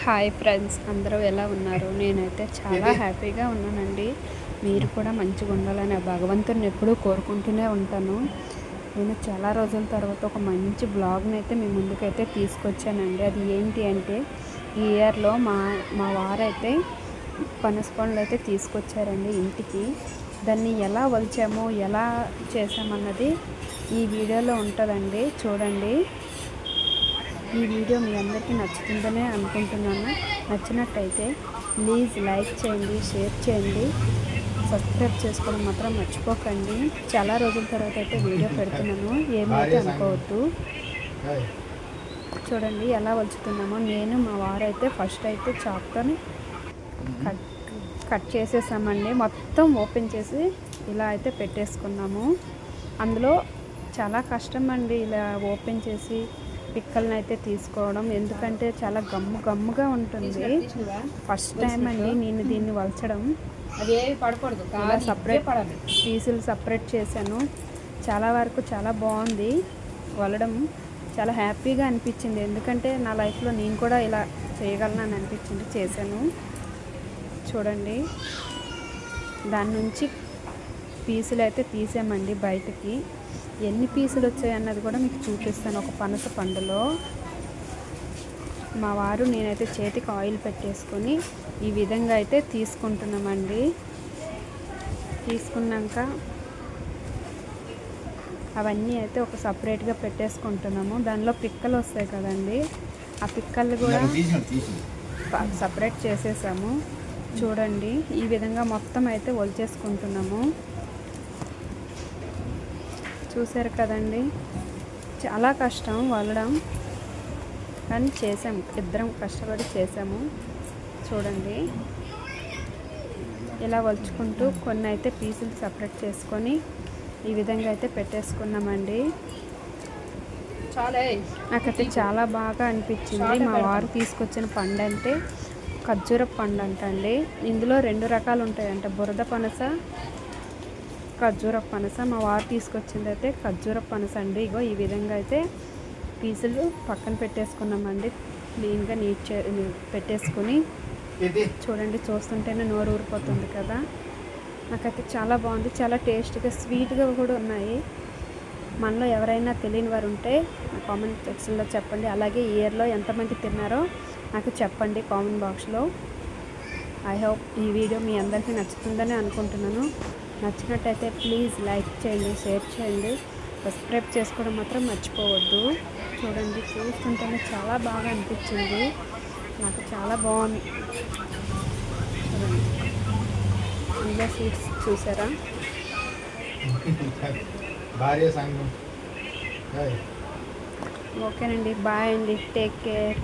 Hi friends, అందరూ ఎలా ఉన్నారు? నేనైతే చాలా హ్యాపీగా ఉన్నానండి. మీరు కూడా మంచిగా ఉండాలని ఆ భగవంతుడిని ఎప్పుడూ కోరుకుంటూనే ఉంటాను. నేను చాలా రోజుల తర్వాత ఒక మంచి బ్లాగ్ని అయితే మీ ముందుకైతే తీసుకొచ్చానండి. అది ఏంటి అంటే, ఈ ఇయర్లో మా మా వారైతే పనస పండ్లు అయితే తీసుకొచ్చారండి ఇంటికి. దాన్ని ఎలా వలిచామో ఎలా చేసామన్నది ఈ వీడియోలో ఉంటుందండి, చూడండి. ఈ వీడియో మీ అందరికీ నచ్చుతుందనే అనుకుంటున్నాను. నచ్చినట్టయితే ప్లీజ్ లైక్ చేయండి, షేర్ చేయండి, సబ్స్క్రైబ్ చేసుకోవడం మాత్రం మర్చిపోకండి. చాలా రోజుల తర్వాత అయితే వీడియో పెడుతున్నాను, ఏమైతే అనుకోవద్దు. చూడండి ఎలా వలుచుతున్నామో. నేను మా వారైతే ఫస్ట్ అయితే చాప్తో కట్ చేసేసామండి. మొత్తం ఓపెన్ చేసి ఇలా అయితే పెట్టేసుకున్నాము. అందులో చాలా కష్టం అండి ఇలా ఓపెన్ చేసి పిక్కల్ని అయితే తీసుకోవడం, ఎందుకంటే చాలా గమ్ముగా ఉంటుంది. ఫస్ట్ టైం అండి నేను దీన్ని వలచడం. ఇలా సపరేట్ పీసులు సపరేట్ చేశాను. చాలా వరకు చాలా బాగుంది వలడం. చాలా హ్యాపీగా అనిపించింది, ఎందుకంటే నా లైఫ్లో నేను కూడా ఇలా చేయగలను అని అనిపించింది, చేశాను. చూడండి, దాని నుంచి పీసులు అయితే తీసామండి బయటకి. ఎన్ని పీసులు వచ్చాయి అన్నది కూడా మీకు చూపిస్తాను. ఒక పనస పండులో మా వారు నేనైతే చేతికి ఆయిల్ పెట్టేసుకొని ఈ విధంగా అయితే తీసుకుంటున్నామండి. తీసుకున్నాక అవన్నీ అయితే ఒక సపరేట్గా పెట్టేసుకుంటున్నాము. దానిలో పిక్కలు వస్తాయి కదండి, ఆ పిక్కలు కూడా సపరేట్ చేసేసాము. చూడండి, ఈ విధంగా మొత్తం అయితే వలిచేసుకుంటున్నాము. చూసారు కదండి, చాలా కష్టం వలడం, కానీ చేసాము, ఇద్దరం కష్టపడి చేసాము. చూడండి, ఇలా వలుచుకుంటూ కొన్ని అయితే పీసులు సపరేట్ చేసుకొని ఈ విధంగా అయితే పెట్టేసుకున్నామండి. నాకైతే చాలా బాగా అనిపించింది. మా వారు తీసుకొచ్చిన పండు అంటే ఖర్జూర పండు అంటండి. ఇందులో 2 రకాలు ఉంటాయంట, బురద పనస, ఖర్జూర పనస. మా వారు తీసుకొచ్చింది అయితే ఖర్జూర పనస అండి. ఇగో ఈ విధంగా అయితే పీసులు పక్కన పెట్టేసుకున్నామండి. క్లీన్గా పెట్టేసుకుని చూడండి, చూస్తుంటేనే నోరు ఊరిపోతుంది కదా. నాకైతే చాలా బాగుంది, చాలా టేస్ట్గా స్వీట్గా కూడా ఉన్నాయి. మనలో ఎవరైనా తెలియని వారు ఉంటే కామెంట్ సెక్షన్లో చెప్పండి. అలాగే ఈ ఇయర్లో ఎంతమంది తిన్నారో నాకు చెప్పండి కామెంట్ బాక్స్లో. ఐ హోప్ ఈ వీడియో మీ అందరికీ నచ్చుతుందని అనుకుంటున్నాను. నచ్చినట్టయితే ప్లీజ్ లైక్ చేయండి, షేర్ చేయండి, సబ్స్క్రైబ్ చేసుకోవడం మాత్రం మర్చిపోవద్దు. చూడండి, చూస్తుంటేనే చాలా బాగా అనిపించింది, నాకు చాలా బాగుంది. చూడండి, ఇందులో సీడ్స్ చూసారా. ఓకేనండి, బాయ్ అండి, టేక్ కేర్.